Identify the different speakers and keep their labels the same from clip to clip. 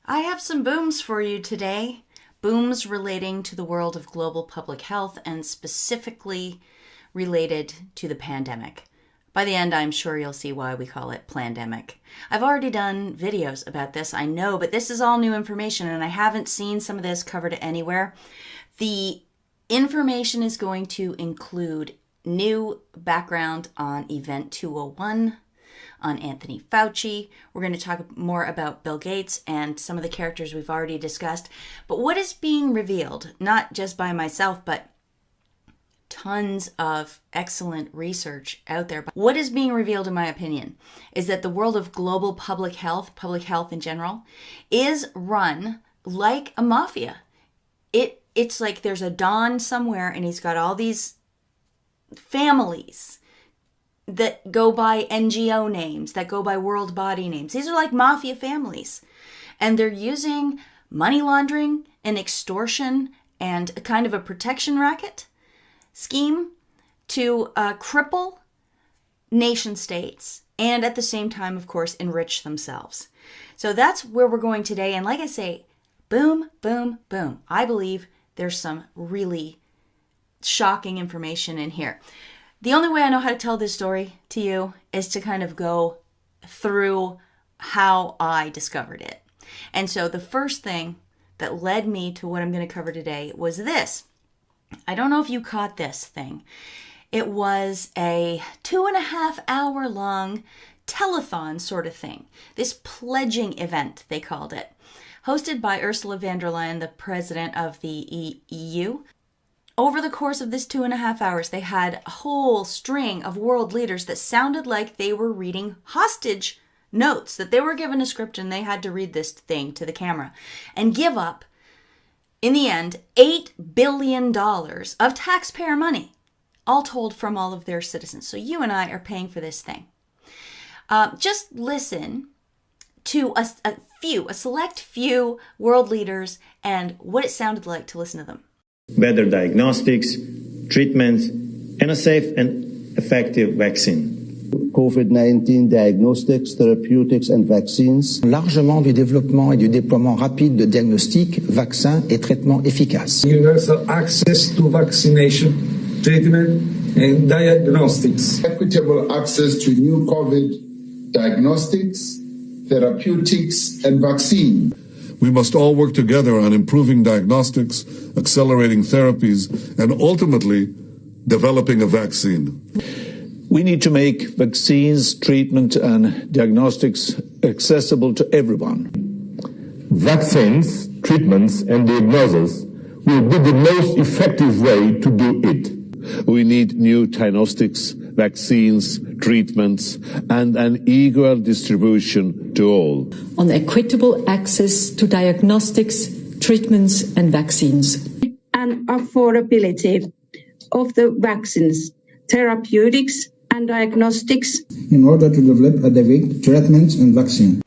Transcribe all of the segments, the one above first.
Speaker 1: I have some booms for you today. Booms relating to the world of global public health and specifically related to the pandemic. By the end, I'm sure you'll see why we call it plandemic. I've already done videos about this, I know, but this is all new information and I haven't seen some of this covered anywhere. The information is going to include new background on Event 201, on Anthony Fauci. We're going to talk more about Bill Gates and some of the characters we've already discussed. But what is being revealed, not just by myself, but tons of excellent research out there. But what is being revealed, in my opinion, is that the world of global public health in general, is run like a mafia. It's like there's a Don somewhere and he's got all these families that go by NGO names, that go by world body names. These are like mafia families. And they're using money laundering and extortion and a kind of a protection racket scheme to cripple nation states and at the same time, of course, enrich themselves. So that's where we're going today. And like I say, boom, boom, boom. I believe there's some really shocking information in here. The only way I know how to tell this story to you is to kind of go through how I discovered it. And so the first thing that led me to what I'm going to cover today was this. I don't know if you caught this thing. It was a 2.5 hour long telethon sort of thing. This pledging event, they called it. Hosted by Ursula von der Leyen, the president of the EU. Over the course of this 2.5 hours, they had a whole string of world leaders that sounded like they were reading hostage notes, that they were given a script and they had to read this thing to the camera and give up, in the end, $8 billion of taxpayer money, all told from all of their citizens. So you and I are paying for this thing. Just listen to a select few world leaders and what it sounded like to listen to them.
Speaker 2: Better diagnostics, treatments, and a safe and effective vaccine.
Speaker 3: COVID-19 diagnostics, therapeutics and vaccines.
Speaker 4: Largement du développement et du déploiement rapide de diagnostics, vaccins et traitements efficaces.
Speaker 5: Universal access to vaccination, treatment and diagnostics.
Speaker 6: Equitable access to new COVID diagnostics, therapeutics and vaccine.
Speaker 7: We must all work together on improving diagnostics, accelerating therapies, and ultimately developing a vaccine.
Speaker 8: We need to make vaccines, treatment, and diagnostics accessible to everyone.
Speaker 9: Vaccines, treatments, and diagnosis will be the most effective way to do it.
Speaker 10: We need new diagnostics, vaccines, treatments, and an equal distribution to all.
Speaker 11: On equitable access to diagnostics, treatments, and vaccines.
Speaker 12: And affordability of the vaccines, therapeutics, and diagnostics.
Speaker 13: In order to develop adequate treatments and vaccine.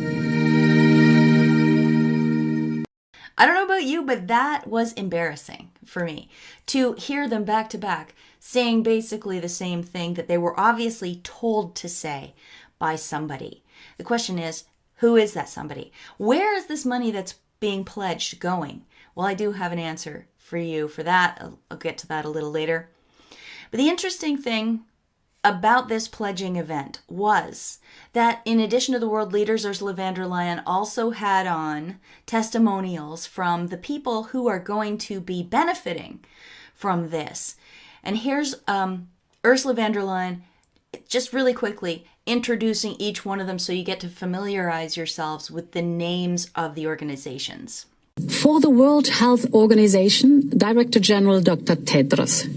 Speaker 1: I don't know about you, but that was embarrassing for me to hear them back to back saying basically the same thing that they were obviously told to say by somebody. The question is, who is that somebody? Where is this money that's being pledged going? Well, I do have an answer for you for that. I'll get to that a little later. But the interesting thing about this pledging event was that in addition to the world leaders, Ursula von der Leyen also had on testimonials from the people who are going to be benefiting from this. And here's Ursula von der Leyen, just really quickly, introducing each one of them so you get to familiarize yourselves with the names of the organizations.
Speaker 11: For the World Health Organization, Director General Dr. Tedros.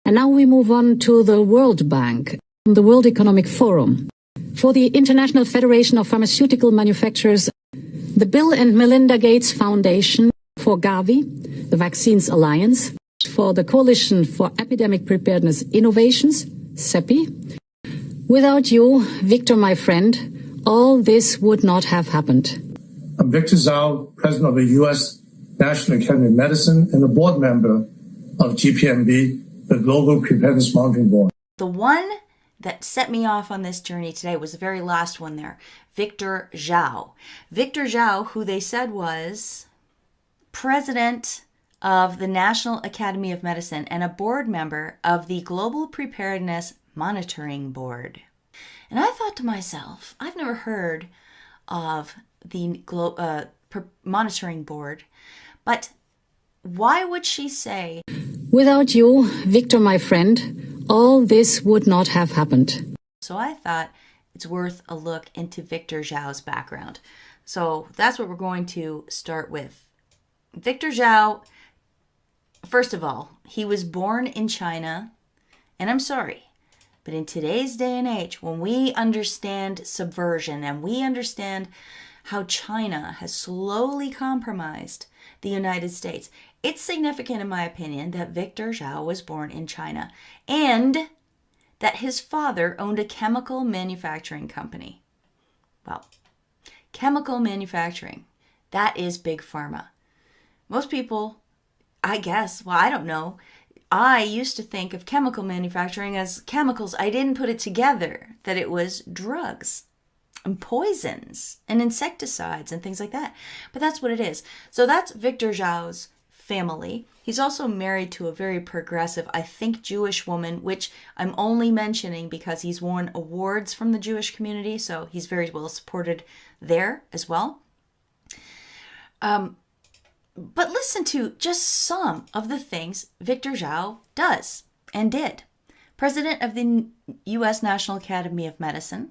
Speaker 11: And now we move on to the World Bank, the World Economic Forum. For the International Federation of Pharmaceutical Manufacturers, the Bill and Melinda Gates Foundation. For Gavi, the Vaccines Alliance. For the Coalition for Epidemic Preparedness Innovations, CEPI. Without you, Victor, my friend, all this would not have happened.
Speaker 5: I'm Victor Zhao, President of the U.S. National Academy of Medicine and a board member of GPMB, the Global Preparedness Monitoring Board.
Speaker 1: The one that set me off on this journey today was the very last one there. Victor Zhao. Victor Zhao, who they said was president of the National Academy of Medicine and a board member of the Global Preparedness Monitoring Board. And I thought to myself, I've never heard of the monitoring board, but why would she say,
Speaker 11: "Without you, Victor, my friend, all this would not have happened"?
Speaker 1: So I thought it's worth a look into Victor Zhao's background. So that's what we're going to start with. Victor Zhao, first of all, he was born in China, and I'm sorry, but in today's day and age, when we understand subversion and we understand how China has slowly compromised the United States, it's significant, in my opinion, that Victor Zhao was born in China and that his father owned a chemical manufacturing company. Well, chemical manufacturing, that is big pharma. Most people, I guess, well, I don't know. I used to think of chemical manufacturing as chemicals. I didn't put it together that it was drugs and poisons and insecticides and things like that. But that's what it is. So that's Victor Zhao's family. He's also married to a very progressive, I think, Jewish woman, which I'm only mentioning because he's won awards from the Jewish community, so he's very well supported there as well. But listen to just some of the things Victor Zhao does and did. President of the U.S. National Academy of Medicine,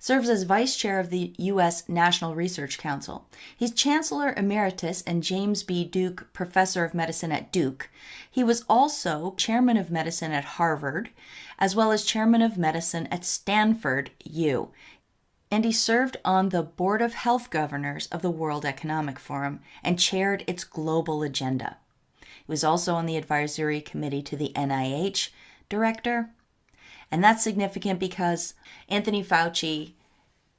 Speaker 1: serves as vice chair of the U.S. National Research Council. He's Chancellor Emeritus and James B. Duke Professor of Medicine at Duke. He was also Chairman of Medicine at Harvard, as well as Chairman of Medicine at Stanford U. And he served on the Board of Health Governors of the World Economic Forum and chaired its global agenda. He was also on the advisory committee to the NIH director. And that's significant because Anthony Fauci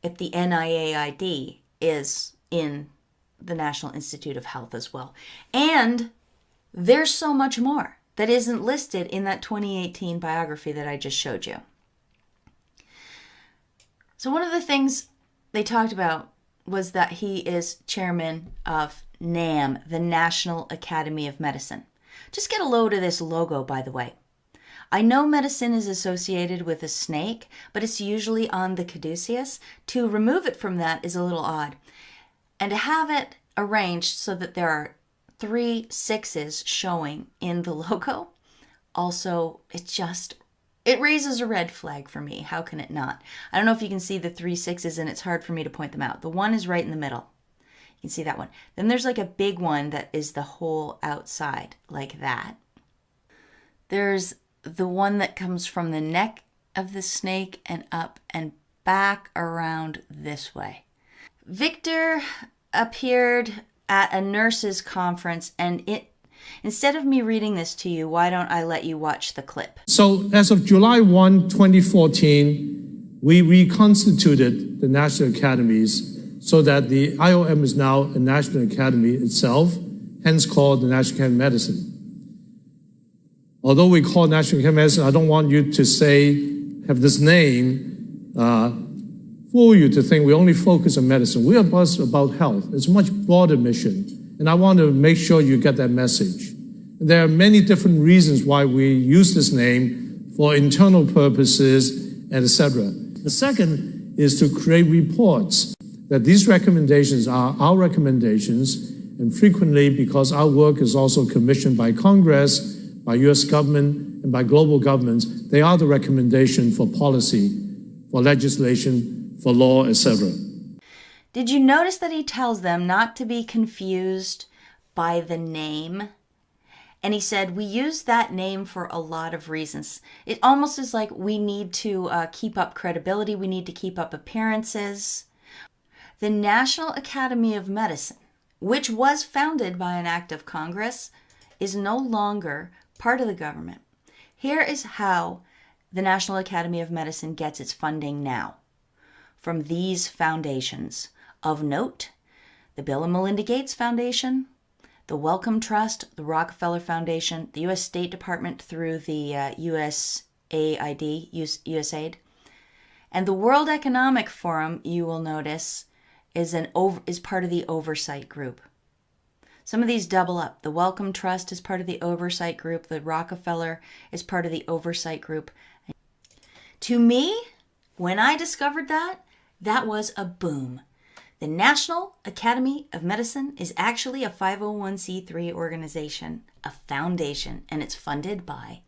Speaker 1: at the NIAID is in the National Institute of Health as well. And there's so much more that isn't listed in that 2018 biography that I just showed you. So one of the things they talked about was that he is chairman of NAM, the National Academy of Medicine. Just get a load of this logo, by the way. I know medicine is associated with a snake, but it's usually on the caduceus. To remove it from that is a little odd. And to have it arranged so that there are 3 6s showing in the logo, also, it raises a red flag for me. How can it not? I don't know if you can see the 3 6s, and it's hard for me to point them out. The one is right in the middle. You can see that one. Then there's like a big one that is the whole outside, like that. There's the one that comes from the neck of the snake and up and back around this way. Victor appeared at a nurses' conference, and instead of me reading this to you, why don't I let you watch the clip?
Speaker 5: So as of July 1, 2014, we reconstituted the national academies so that the IOM is now a national academy itself, hence called the National Academy of Medicine. Although we call National Academy of Medicine, I don't want you to have this name fool you to think we only focus on medicine. We are about health. It's a much broader mission, and I want to make sure you get that message. There are many different reasons why we use this name for internal purposes, and etc. The second is to create reports that these recommendations are our recommendations, and frequently, because our work is also commissioned by Congress, by U.S. government, and by global governments, they are the recommendation for policy, for legislation, for law, etc.
Speaker 1: Did you notice that he tells them not to be confused by the name? And he said, we use that name for a lot of reasons. It almost is like we need to keep up credibility. We need to keep up appearances. The National Academy of Medicine, which was founded by an act of Congress, is no longer part of the government. Here is how the National Academy of Medicine gets its funding now. From these foundations. Of note, the Bill and Melinda Gates Foundation, the Wellcome Trust, the Rockefeller Foundation, the U.S. State Department through the USAID, And the World Economic Forum, you will notice, is part of the oversight group. Some of these double up. The Wellcome Trust is part of the oversight group. The Rockefeller is part of the oversight group. To me, when I discovered that, that was a boom. The National Academy of Medicine is actually a 501c3 organization, a foundation, and it's funded by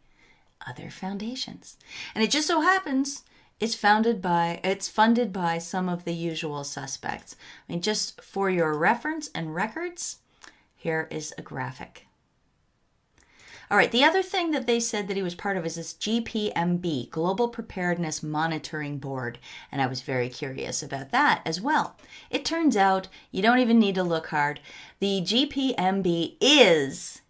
Speaker 1: other foundations. And it just so happens it's funded by some of the usual suspects. I mean, just for your reference and records, here is a graphic. All right, the other thing that they said that he was part of is this GPMB, Global Preparedness Monitoring Board, and I was very curious about that as well. It turns out you don't even need to look hard. The GPMB is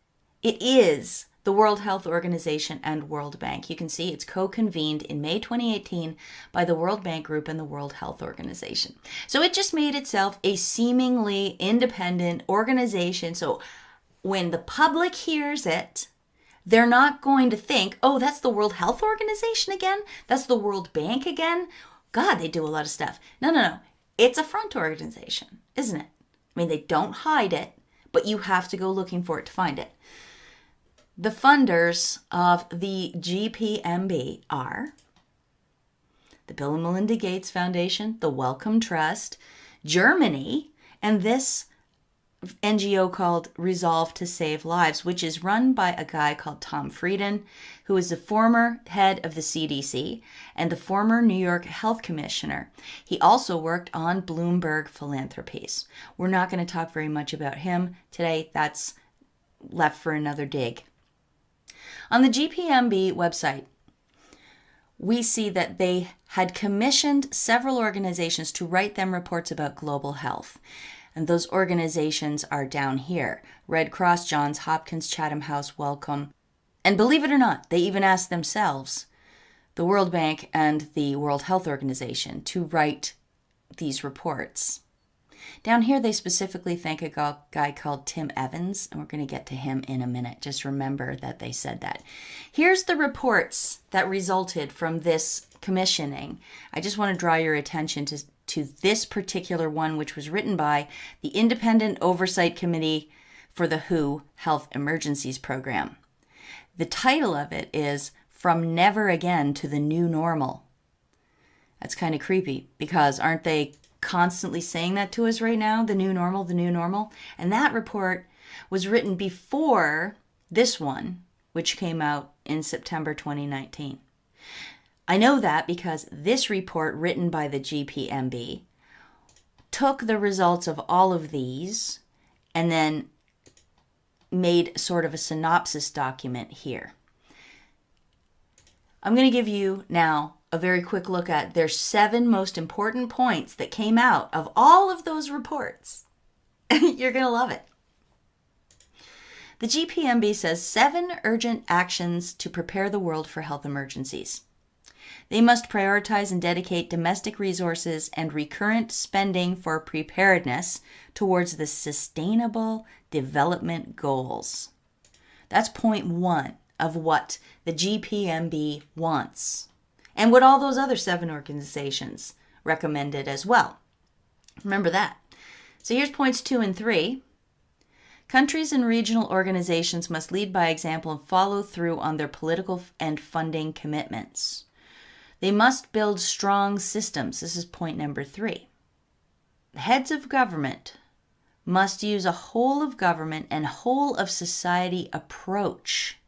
Speaker 1: the World Health Organization and World Bank. You can see it's co-convened in May 2018 by the World Bank Group and the World Health Organization. So it just made itself a seemingly independent organization. So when the public hears it, they're not going to think, oh, that's the World Health Organization again? That's the World Bank again? God, they do a lot of stuff. No. It's a front organization, isn't it? I mean, they don't hide it, but you have to go looking for it to find it. The funders of the GPMB are the Bill and Melinda Gates Foundation, the Wellcome Trust, Germany, and this NGO called Resolve to Save Lives, which is run by a guy called Tom Frieden, who is the former head of the CDC and the former New York Health Commissioner. He also worked on Bloomberg Philanthropies. We're not going to talk very much about him today. That's left for another dig. On the GPMB website, we see that they had commissioned several organizations to write them reports about global health. And those organizations are down here: Red Cross, Johns Hopkins, Chatham House, Wellcome. And believe it or not, they even asked themselves, the World Bank and the World Health Organization, to write these reports. Down here, they specifically thank a guy called Tim Evans, and we're going to get to him in a minute. Just remember that they said that. Here's the reports that resulted from this commissioning. I just want to draw your attention to this particular one, which was written by the Independent Oversight Committee for the WHO Health Emergencies Program. The title of it is From Never Again to the New Normal. That's kind of creepy, because aren't they constantly saying that to us right now? The new normal, the new normal. And that report was written before this one, which came out in September 2019. I know that because this report, written by the GPMB, took the results of all of these and then made sort of a synopsis document here. I'm going to give you now a very quick look at their 7 most important points that came out of all of those reports. You're going to love it. The GPMB says 7 urgent actions to prepare the world for health emergencies. They must prioritize and dedicate domestic resources and recurrent spending for preparedness towards the Sustainable Development Goals. That's point 1 of what the GPMB wants, and what all those other 7 organizations recommended as well. Remember that. So here's points 2 and 3. Countries and regional organizations must lead by example and follow through on their political and funding commitments. They must build strong systems. This is point number 3. Heads of government must use a whole of government and whole of society approach.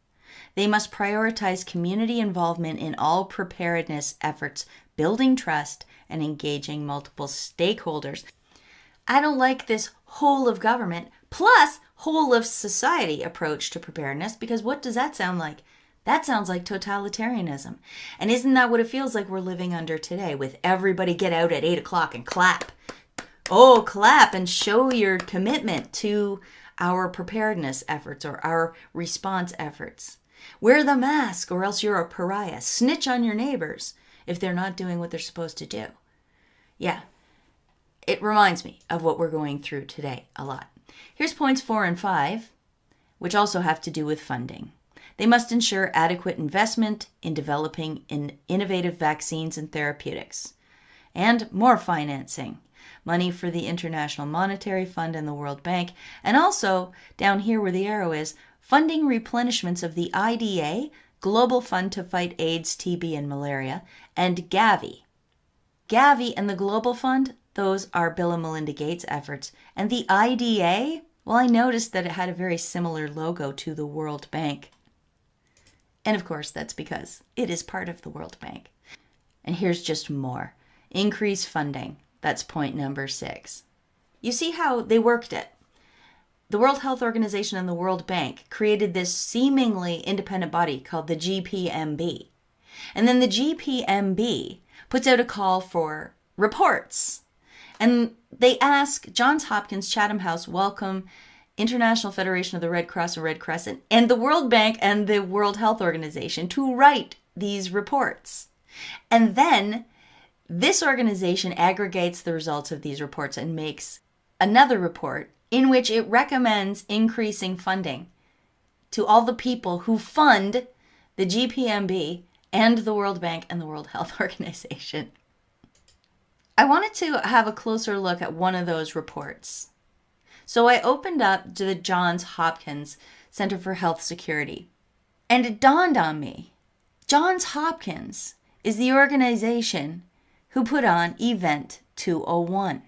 Speaker 1: They must prioritize community involvement in all preparedness efforts, building trust and engaging multiple stakeholders. I don't like this whole of government plus whole of society approach to preparedness, because what does that sound like? That sounds like totalitarianism. And isn't that what it feels like we're living under today, with everybody get out at 8 o'clock and clap? Oh, clap and show your commitment to our preparedness efforts or our response efforts. Wear the mask or else you're a pariah. Snitch on your neighbors if they're not doing what they're supposed to do. Yeah, it reminds me of what we're going through today a lot. Here's points 4 and 5, which also have to do with funding. They must ensure adequate investment in developing innovative vaccines and therapeutics, and more financing, money for the International Monetary Fund and the World Bank, and also, down here where the arrow is, funding replenishments of the IDA, Global Fund to Fight AIDS, TB, and Malaria, and Gavi. Gavi and the Global Fund, those are Bill and Melinda Gates efforts. And the IDA, well, I noticed that it had a very similar logo to the World Bank. And of course, that's because it is part of the World Bank. And here's just more. Increase funding. That's point number 6. You see how they worked it. The World Health Organization and the World Bank created this seemingly independent body called the GPMB. And then the GPMB puts out a call for reports. And they ask Johns Hopkins, Chatham House, Wellcome, International Federation of the Red Cross and Red Crescent, and the World Bank and the World Health Organization to write these reports. And then this organization aggregates the results of these reports and makes another report in which it recommends increasing funding to all the people who fund the GPMB and the World Bank and the World Health Organization. I wanted to have a closer look at one of those reports. So I opened up to the Johns Hopkins Center for Health Security, and it dawned on me, Johns Hopkins is the organization who put on Event 201.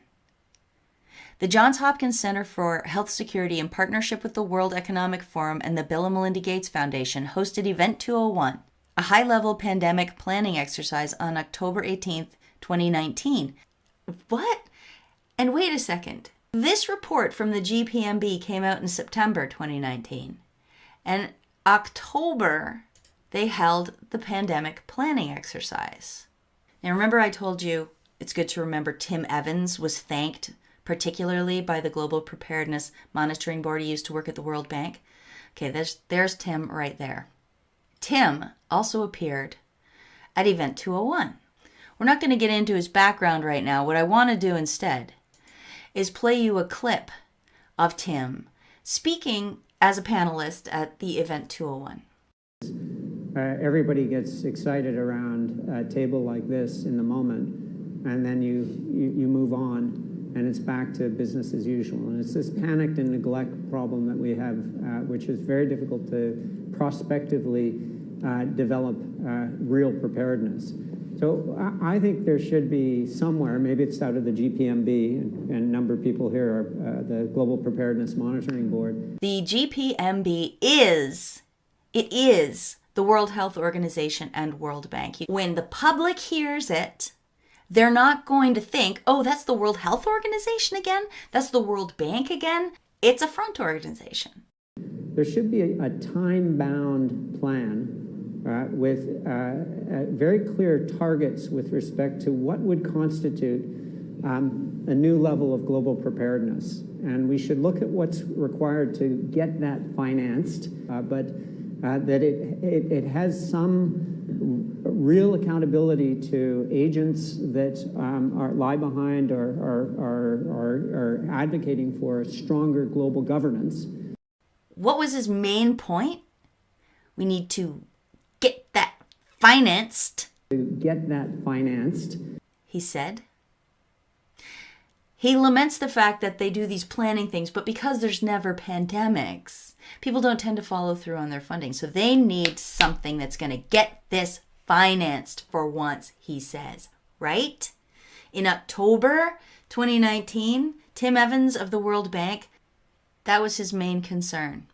Speaker 1: The Johns Hopkins Center for Health Security, in partnership with the World Economic Forum and the Bill and Melinda Gates Foundation, hosted Event 201, a high-level pandemic planning exercise on October 18th, 2019. What? And wait a second. This report from the GPMB came out in September 2019. And October, they held the pandemic planning exercise. Now remember I told you it's good to remember Tim Evans was thanked particularly by the Global Preparedness Monitoring Board he used to work at the World Bank? Okay, there's Tim right there. Tim also appeared at Event 201. We're not going to get into his background right now. What I want to do instead is play you a clip of Tim speaking as a panelist at the Event 201.
Speaker 14: Everybody gets excited around a table like this in the moment, and then you move on, and it's back to business as usual. And it's this panic and neglect problem that we have, which is very difficult to prospectively develop real preparedness. So I think there should be somewhere, maybe it's out of the GPMB, and a number of people here are the Global Preparedness Monitoring Board.
Speaker 1: The GPMB is the World Health Organization and World Bank. When the public hears it, they're not going to think, oh, that's the World Health Organization again? That's the World Bank again? It's a front organization.
Speaker 14: There should be a time-bound plan with very clear targets with respect to what would constitute a new level of global preparedness. And we should look at what's required to get that financed, but that it has some real accountability to agents that lie behind or are advocating for stronger global governance.
Speaker 1: What was his main point? We need to get that financed. He said. He laments the fact that they do these planning things, but because there's never pandemics, people don't tend to follow through on their funding. So they need something that's going to get this financed for once, he says, right? In October 2019, Tim Evans of the World Bank, that was his main concern.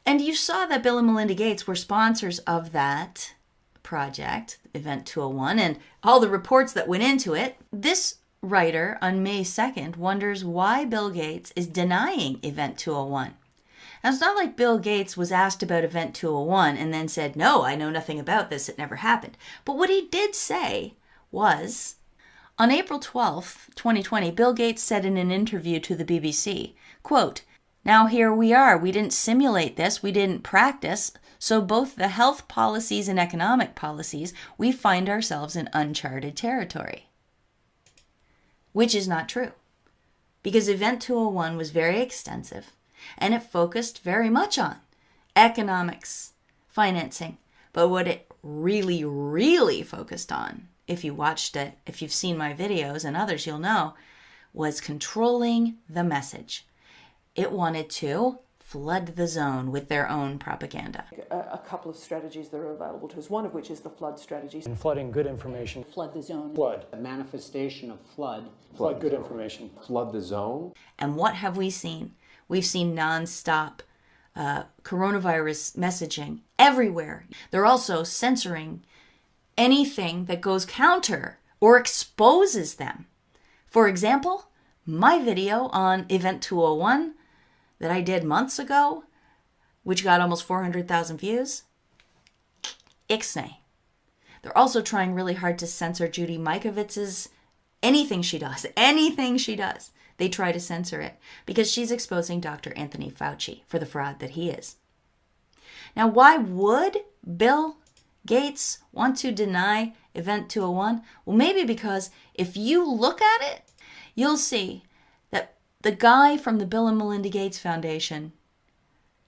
Speaker 1: And you saw that Bill and Melinda Gates were sponsors of that project, Event 201, and all the reports that went into it. This writer on May 2nd wonders why Bill Gates is denying Event 201. Now, it's not like Bill Gates was asked about Event 201 and then said, no, I know nothing about this, it never happened. But what he did say was, on April 12th, 2020, Bill Gates said in an interview to the BBC, quote, now here we are, we didn't simulate this, we didn't practice, so both the health policies and economic policies, we find ourselves in uncharted territory. Which is not true, because Event 201 was very extensive, and it focused very much on economics, financing. But what it really, really focused on, if you watched it, if you've seen my videos and others, you'll know, was controlling the message. It wanted to flood the zone with their own propaganda.
Speaker 15: A couple of strategies that are available to us, one of which is the flood strategy.
Speaker 16: And flooding good information.
Speaker 17: Flood the zone.
Speaker 16: Flood.
Speaker 17: A manifestation of flood.
Speaker 16: Flood good information.
Speaker 18: Flood the zone.
Speaker 1: And what have we seen? We've seen nonstop coronavirus messaging everywhere. They're also censoring anything that goes counter or exposes them. For example, my video on Event 201 that I did months ago, which got almost 400,000 views, ixnay. They're also trying really hard to censor Judy Mikovits's anything she does, they try to censor it because she's exposing Dr. Anthony Fauci for the fraud that he is. Now, why would Bill Gates want to deny Event 201? Well, maybe because if you look at it, you'll see that the guy from the Bill and Melinda Gates Foundation,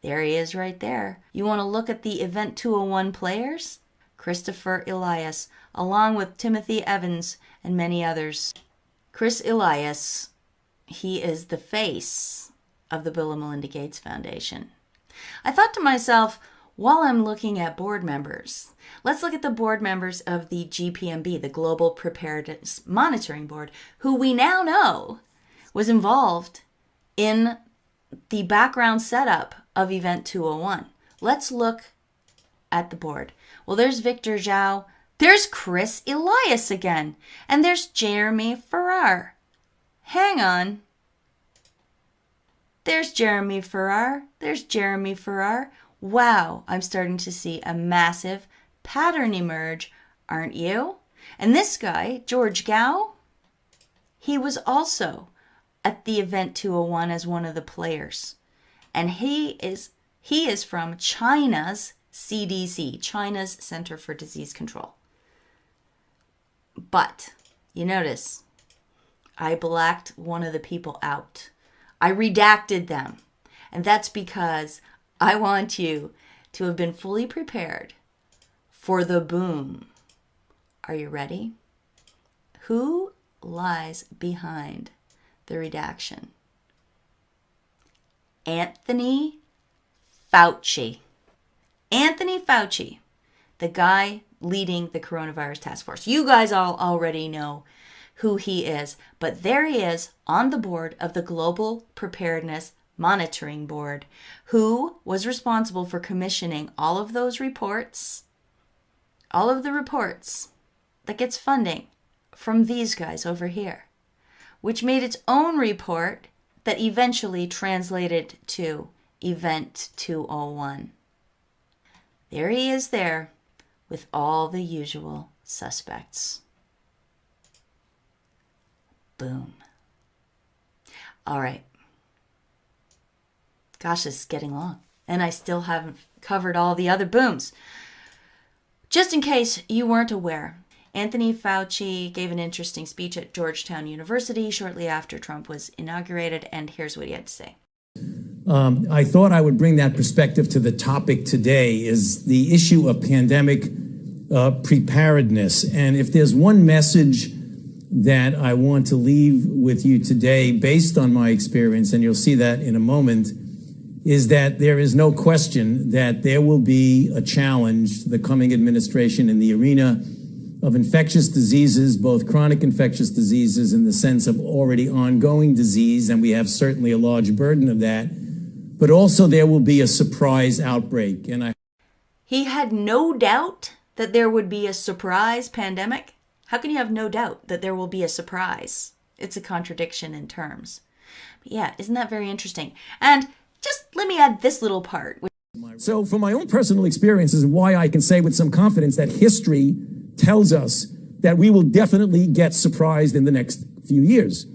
Speaker 1: there he is right there. You want to look at the Event 201 players? Christopher Elias, along with Timothy Evans and many others. Chris Elias, he is the face of the Bill and Melinda Gates Foundation. I thought to myself, while I'm looking at board members, let's look at the board members of the GPMB, the Global Preparedness Monitoring Board, who we now know was involved in the background setup of Event 201. Let's look at the board. Well, there's Victor Zhao, there's Chris Elias again, and there's Jeremy Farrar. Hang on. There's Jeremy Farrar. Wow, I'm starting to see a massive pattern emerge, aren't you? And this guy, George Gao, he was also at the Event 201 as one of the players. And he is from China's CDC, China's Center for Disease Control. But you notice, I blacked one of the people out. I redacted them. And that's because I want you to have been fully prepared for the boom. Are you ready? Who lies behind the redaction? Anthony Fauci. Anthony Fauci, the guy leading the coronavirus task force. You guys all already know who he is, but there he is on the board of the Global Preparedness Monitoring Board, who was responsible for commissioning all of those reports, all of the reports that gets funding from these guys over here, which made its own report that eventually translated to Event 201. There he is there with all the usual suspects. Boom. All right. Gosh, this is getting long. And I still haven't covered all the other booms. Just in case you weren't aware, Anthony Fauci gave an interesting speech at Georgetown University shortly after Trump was inaugurated, and here's what he had to say.
Speaker 19: I thought I would bring that perspective to the topic today, is the issue of pandemic preparedness. And if there's one message that I want to leave with you today, based on my experience, and you'll see that in a moment, is that there is no question that there will be a challenge to the coming administration in the arena of infectious diseases, both chronic infectious diseases in the sense of already ongoing disease, and we have certainly a large burden of that, but also there will be a surprise outbreak. And
Speaker 1: He had no doubt that there would be a surprise pandemic. How can you have no doubt that there will be a surprise? It's a contradiction in terms. But yeah, isn't that very interesting? And just let me add this little part.
Speaker 19: So from my own personal experiences, why I can say with some confidence that history tells us that we will definitely get surprised in the next few years.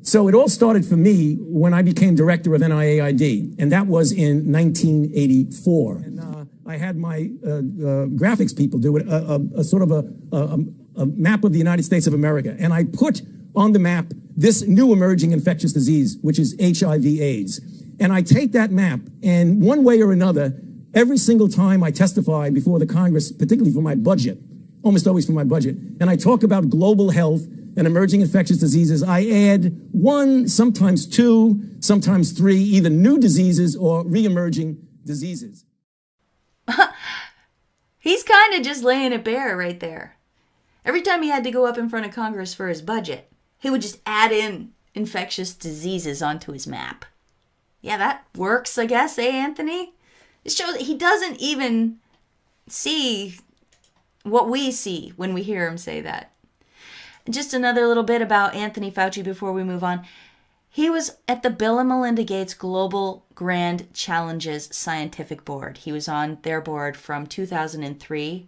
Speaker 19: So it all started for me when I became director of NIAID, and that was in 1984. And I had my graphics people do a sort of a map of the United States of America, and I put on the map this new emerging infectious disease, which is HIV/AIDS. And I take that map, and one way or another, Every single time I testify before the Congress, particularly for my budget, almost always for my budget, and I talk about global health and emerging infectious diseases, I add one, sometimes two, sometimes three, either new diseases or re-emerging diseases.
Speaker 1: He's kind of just laying it bare right there. Every time he had to go up in front of Congress for his budget, he would just add in infectious diseases onto his map. Yeah, that works, I guess, Anthony? It shows that he doesn't even see what we see when we hear him say that. And just another little bit about Anthony Fauci before we move on. He was at the Bill and Melinda Gates Global Grand Challenges Scientific Board. He was on their board from 2003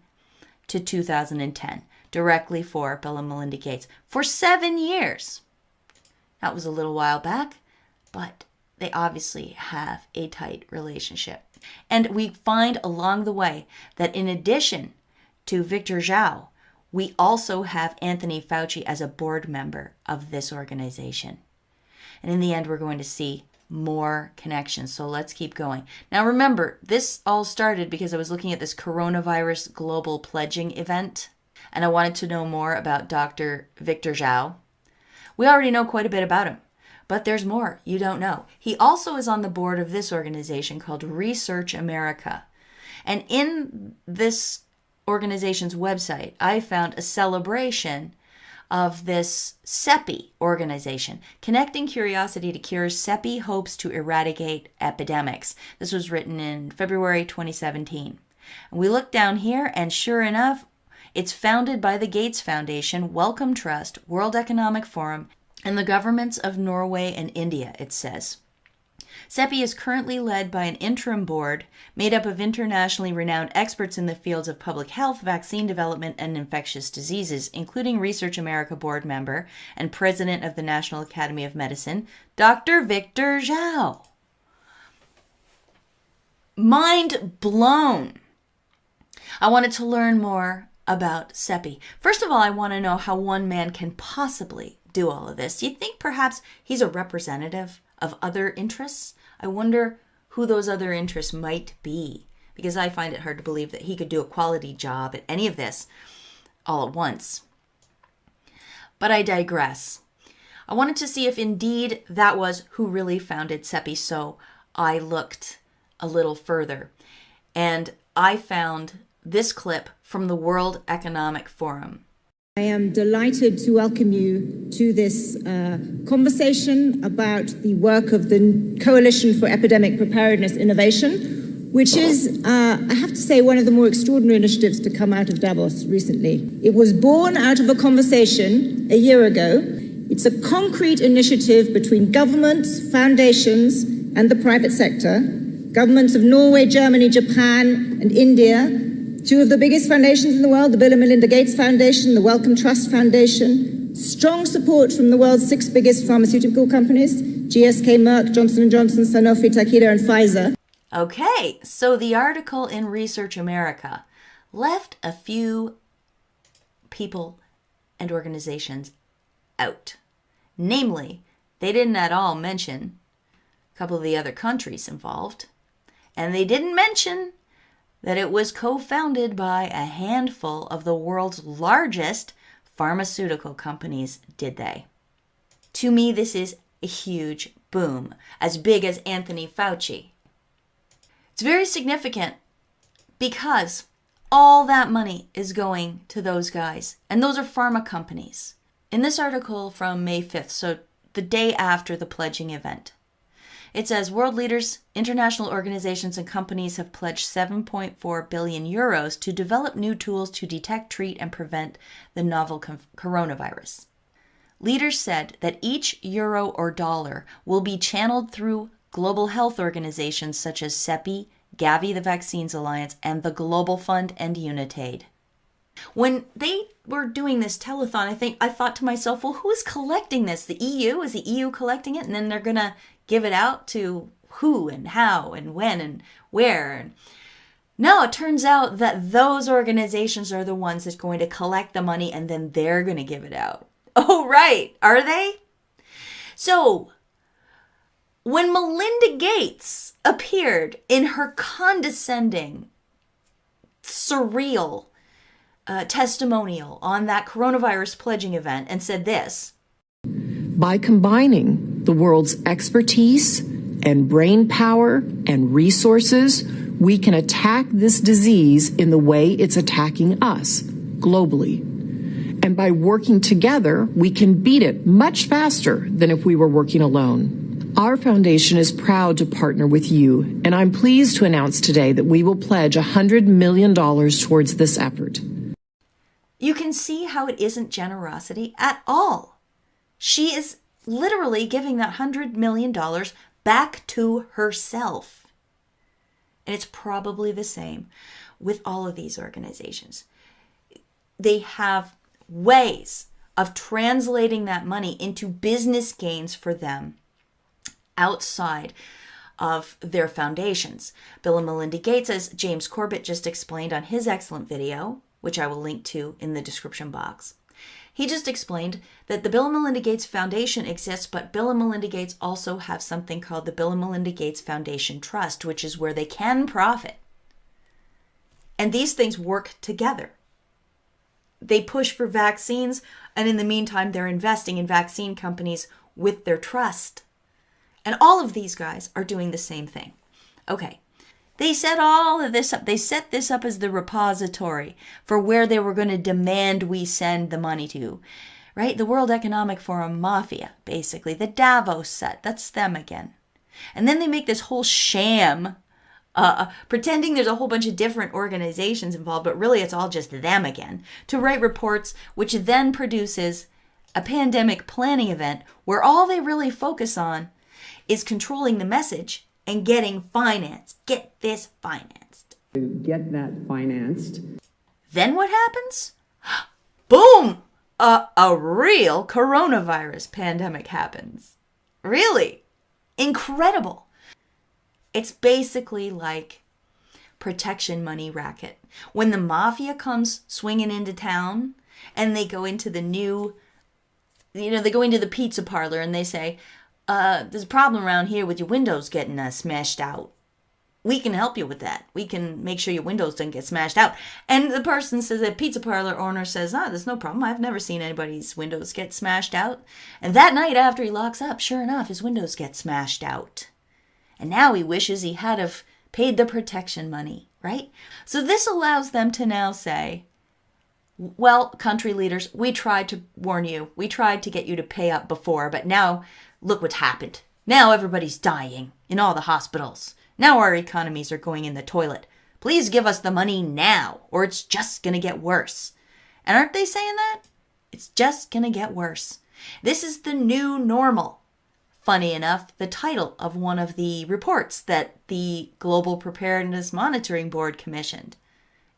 Speaker 1: to 2010, directly for Bill and Melinda Gates, for 7 years. That was a little while back, but they obviously have a tight relationship. And we find along the way that in addition to Victor Zhao, we also have Anthony Fauci as a board member of this organization. And in the end, we're going to see more connections. So let's keep going. Now remember, this all started because I was looking at this coronavirus global pledging event, and I wanted to know more about Dr. Victor Zhao. We already know quite a bit about him, but there's more you don't know. He also is on the board of this organization called Research America. And in this organization's website, I found a celebration of this CEPI organization. Connecting Curiosity to Cures, CEPI hopes to eradicate epidemics. This was written in February 2017. And we look down here, and sure enough, it's founded by the Gates Foundation, Wellcome Trust, World Economic Forum, and the governments of Norway and India, it says. CEPI is currently led by an interim board made up of internationally renowned experts in the fields of public health, vaccine development, and infectious diseases, including Research America board member and president of the National Academy of Medicine, Dr. Victor Zhao. Mind blown. I wanted to learn more about CEPI. First of all, I want to know how one man can possibly do all of this. Do you think perhaps he's a representative of other interests? I wonder who those other interests might be, because I find it hard to believe that he could do a quality job at any of this all at once. But I digress. I wanted to see if indeed that was who really founded CEPI, so I looked a little further, and I found this clip from the World Economic Forum.
Speaker 18: I am delighted to welcome you to this conversation about the work of the Coalition for Epidemic Preparedness Innovation, which is, I have to say, one of the more extraordinary initiatives to come out of Davos recently. It was born out of a conversation a year ago. It's a concrete initiative between governments, foundations, and the private sector. Governments of Norway, Germany, Japan, and India. Two of the biggest foundations in the world, the Bill and Melinda Gates Foundation, the Wellcome Trust Foundation. Strong support from the world's 6 biggest pharmaceutical companies, GSK, Merck, Johnson & Johnson, Sanofi, Takeda, and Pfizer.
Speaker 1: Okay, so the article in Research America left a few people and organizations out. Namely, they didn't at all mention a couple of the other countries involved, and they didn't mention that it was co-founded by a handful of the world's largest pharmaceutical companies, did they? To me, this is a huge boom, as big as Anthony Fauci. It's very significant because all that money is going to those guys, and those are pharma companies. In this article from May 5th, so the day after the pledging event, it says world leaders, international organizations, and companies have pledged 7.4 billion euros to develop new tools to detect, treat, and prevent the novel coronavirus. Leaders said that each euro or dollar will be channeled through global health organizations such as CEPI, Gavi, the Vaccines Alliance, and the Global Fund and UNITAID. When they were doing this telethon, I thought to myself, well, who is collecting this? The EU? Is the EU collecting it? And then they're going to give it out to who and how and when and where? No, it turns out that those organizations are the ones that's going to collect the money, and then they're going to give it out. Oh, right. Are they? So When Melinda Gates appeared in her condescending, surreal testimonial on that coronavirus pledging event and said this:
Speaker 20: by combining the world's expertise and brain power and resources, we can attack this disease in the way it's attacking us globally. And by working together, we can beat it much faster than if we were working alone. Our foundation is proud to partner with you, and I'm pleased to announce today that we will pledge $100 million towards this effort.
Speaker 1: You can see how it isn't generosity at all. She is literally giving that $100 million back to herself. And it's probably the same with all of these organizations. They have ways of translating that money into business gains for them outside of their foundations. Bill and Melinda Gates, as James Corbett just explained on his excellent video, which I will link to in the description box, he just explained that the Bill and Melinda Gates Foundation exists, but Bill and Melinda Gates also have something called the Bill and Melinda Gates Foundation Trust, which is where they can profit. And these things work together. They push for vaccines, and in the meantime, they're investing in vaccine companies with their trust. And all of these guys are doing the same thing. Okay. They set all of this up. They set this up as the repository for where they were going to demand we send the money to, right? The World Economic Forum mafia, basically. The Davos set. That's them again. And then they make this whole sham, pretending there's a whole bunch of different organizations involved, but really it's all just them again, to write reports, which then produces a pandemic planning event where all they really focus on is controlling the message and getting finance. Get this financed.
Speaker 14: To get that financed.
Speaker 1: Then what happens? Boom! A real coronavirus pandemic happens. Really? Incredible. It's basically like protection money racket. When the mafia comes swinging into town and they go into the new, they go into the pizza parlor and they say, there's a problem around here with your windows getting smashed out. We can help you with that. We can make sure your windows don't get smashed out. And the person says, the pizza parlor owner says, there's no problem. I've never seen anybody's windows get smashed out. And that night after he locks up, sure enough, his windows get smashed out. And now he wishes he had have paid the protection money, right? So this allows them to now say, well, country leaders, we tried to warn you. We tried to get you to pay up before, but now look what's happened. Now everybody's dying in all the hospitals. Now our economies are going in the toilet. Please give us the money now, or it's just going to get worse. And aren't they saying that? It's just going to get worse. This is the new normal. Funny enough, the title of one of the reports that the Global Preparedness Monitoring Board commissioned.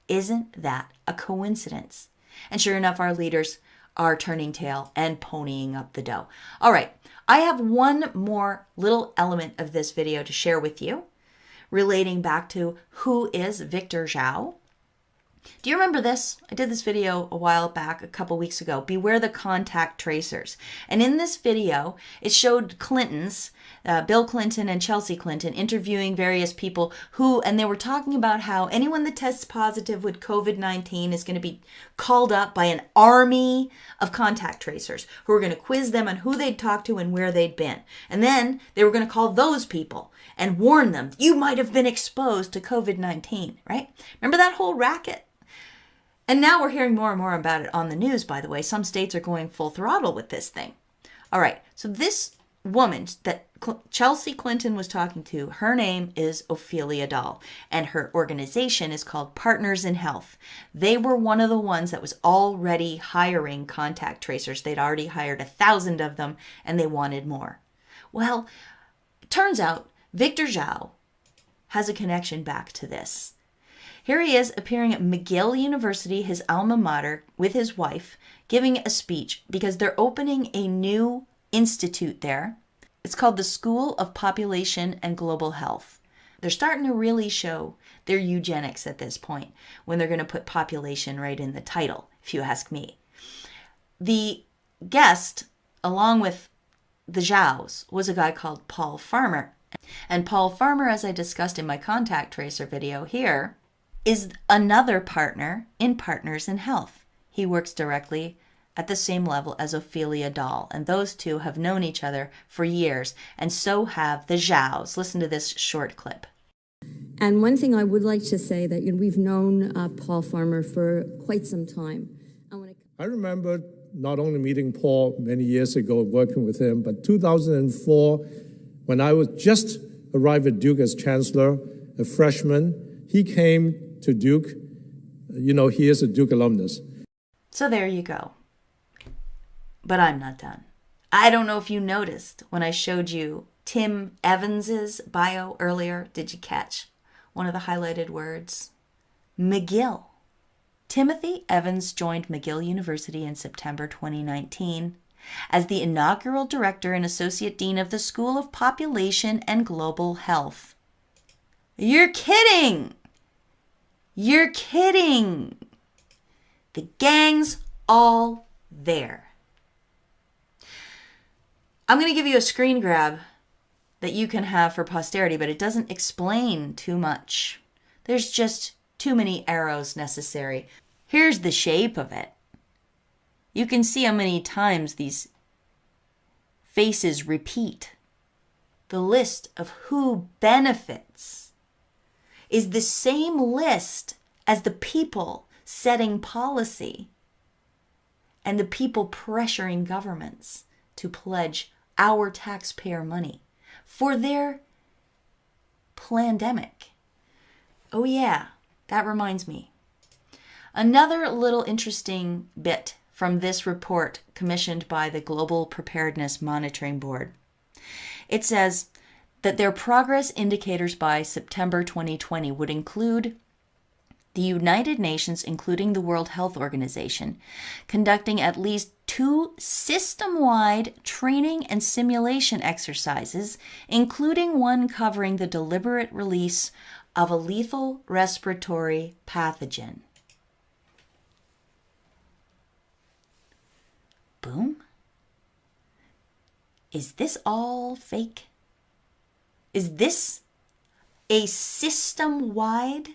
Speaker 1: Isn't that a coincidence? And sure enough, our leaders are turning tail and ponying up the dough. All right, I have one more little element of this video to share with you relating back to who is Victor Zhao. Do you remember this? I did this video a while back, a couple weeks ago. Beware the contact tracers. And in this video, it showed Clintons, Bill Clinton and Chelsea Clinton, interviewing various people who, and they were talking about how anyone that tests positive with COVID-19 is going to be called up by an army of contact tracers who are going to quiz them on who they'd talked to and where they'd been. And then they were going to call those people and warn them, you might have been exposed to COVID-19, right? Remember that whole racket? And now we're hearing more and more about it on the news, by the way. Some states are going full throttle with this thing. All right, so this woman that Chelsea Clinton was talking to, her name is Ophelia Dahl, and her organization is called Partners in Health. They were one of the ones that was already hiring contact tracers. They'd already hired 1,000 of them, and they wanted more. Well, it turns out Victor Zhao has a connection back to this. Here he is appearing at McGill University, his alma mater, with his wife, giving a speech because they're opening a new institute there. It's called the School of Population and Global Health. They're starting to really show their eugenics at this point when they're going to put population right in the title, if you ask me. The guest, along with the Zhaos was a guy called Paul Farmer. And Paul Farmer, as I discussed in my contact tracer video here, is another partner in Partners in Health. He works directly at the same level as Ophelia Dahl, and those two have known each other for years, and so have the Zhaos. Listen to this short clip.
Speaker 21: And one thing I would like to say that we've known Paul Farmer for quite some time.
Speaker 5: I remember not only meeting Paul many years ago, working with him, but 2004, when I was just arrived at Duke as chancellor, a freshman, he came to Duke. You know, he is a Duke alumnus.
Speaker 1: So there you go. But I'm not done. I don't know if you noticed when I showed you Tim Evans's bio earlier. Did you catch one of the highlighted words? McGill. Timothy Evans joined McGill University in September 2019 as the inaugural director and associate dean of the School of Population and Global Health. You're kidding! You're kidding! The gang's all there. I'm going to give you a screen grab that you can have for posterity, but it doesn't explain too much. There's just too many arrows necessary. Here's the shape of it. You can see how many times these faces repeat. The list of who benefits is the same list as the people setting policy and the people pressuring governments to pledge our taxpayer money for their plandemic. Oh yeah, that reminds me. Another little interesting bit from this report commissioned by the Global Preparedness Monitoring Board. It says that their progress indicators by September 2020 would include the United Nations, including the World Health Organization, conducting at least 2 system-wide training and simulation exercises, including one covering the deliberate release of a lethal respiratory pathogen. Boom? Is this all fake? Is this a system-wide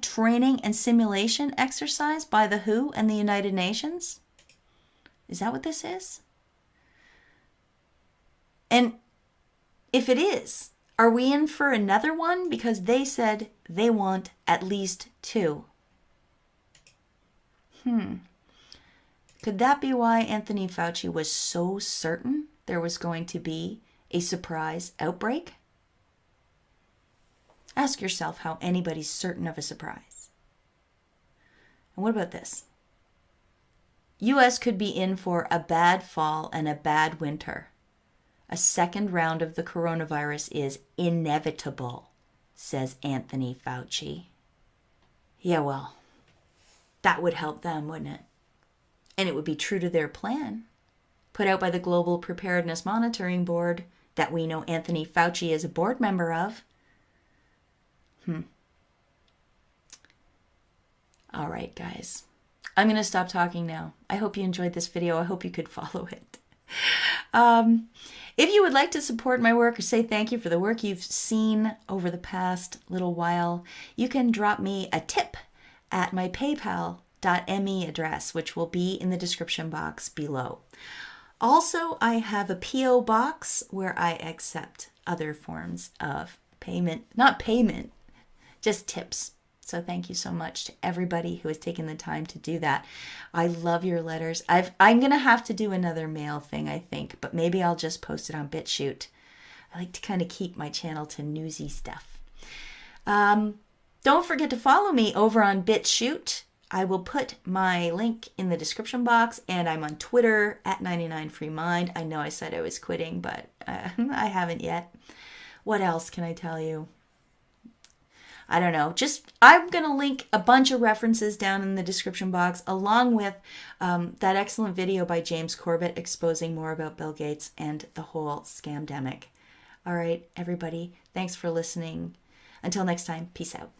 Speaker 1: training and simulation exercise by the WHO and the United Nations? Is that what this is? And if it is, are we in for another one? Because they said they want at least 2. Could that be why Anthony Fauci was so certain there was going to be a surprise outbreak? Ask yourself how anybody's certain of a surprise. And what about this? U.S. could be in for a bad fall and a bad winter. A second round of the coronavirus is inevitable, says Anthony Fauci. Yeah, well, that would help them, wouldn't it? And it would be true to their plan, put out by the Global Preparedness Monitoring Board that we know Anthony Fauci is a board member of. All right, guys. I'm going to stop talking now. I hope you enjoyed this video. I hope you could follow it. If you would like to support my work or say thank you for the work you've seen over the past little while, you can drop me a tip at my paypal.me address, which will be in the description box below. Also, I have a P.O. box where I accept other forms of payment. Not payment, just tips. So thank you so much to everybody who has taken the time to do that. I love your letters. I'm going to have to do another mail thing, I think, but maybe I'll just post it on BitChute. I like to kind of keep my channel to newsy stuff. Don't forget to follow me over on BitChute. I will put my link in the description box, and I'm on Twitter at 99freemind. I know I said I was quitting, but I haven't yet. What else can I tell you? I don't know. I'm going to link a bunch of references down in the description box, along with that excellent video by James Corbett exposing more about Bill Gates and the whole scamdemic. All right, everybody. Thanks for listening. Until next time, peace out.